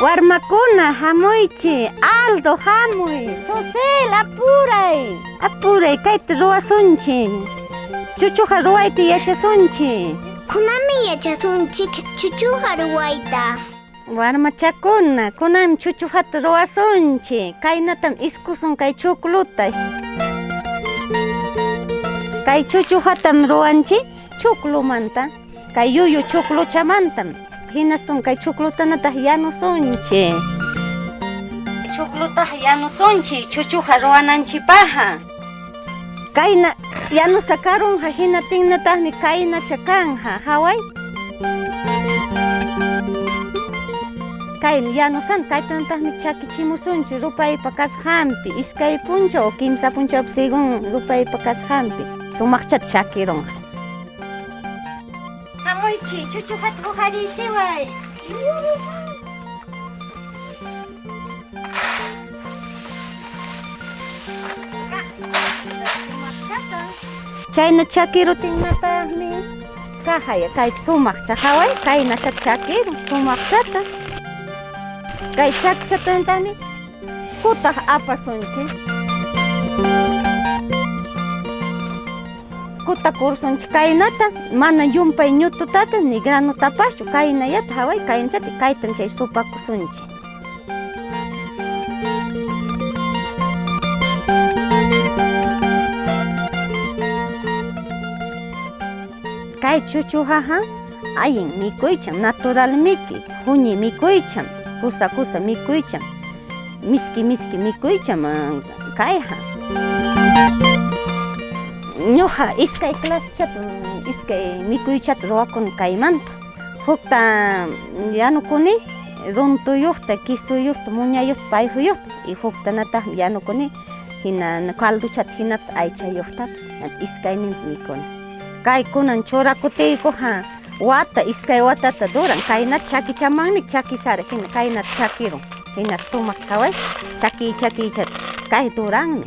Warmakuna hamuychi, Aldo hamuy, Sosel apuray. Apuray, kayta ruwasunchi. Chuchuqa ruwayta yachasunchi. Kunami yachasunchik chuchuqa ruwayta. Warmachakuna, kunam chuchujata ruwasunchi. Kaynatam iskusun kay chuklutay. Kay chuchujatam ruwanchi chuklumanta. Kay yuyu chukluchamantam. Hinastun kay chuklutanataq yanusunchi. Chuklutaq yanusunchi chuchuqa ruwananchipaqa. Kayna yanusakarunqa hinatinnataqmi kayna chakanja haway. Kay yanusan kaytanataqmi chakichimusunchi rupaypa kasqanpi iskay puncha o kimsa punchapi según rupaypa kasqanpi sumaqchata chakirunqa. Hamuychi chuchujata ruharisiway. Chayna chakirutinmataqmi kahaya kay sumaqcha haway kayna chakiru sumaqchata. Kay chakchatantami kutaq apasunchi. Kutakursunchi kaynata mana yumpay ñututata ni granutapaschu kaynayata haway kaynachata kaytan chay supakusunchi. Kay chuchujaqa ayin mikuychan natural miki, huñi mikuychan, kusa mikuychan, miski mikuychan kayqa. Ñuqa iskay clasichata iskay mikuychata ruwakuni kaymanta. Hukta yanukuni runtuyuqta, kisuyuqta, muñayuqta, payjuyuqta y huktanataq yanukuni hina calduchata hinata aychayuqtapas iskayninta mikuni. Kaykunan churakutiykuqa wata iskay watata duran kaynata chakichamanmi chakisara hina kaynata chakirun hina sumaq haway chakichata kay duranmi.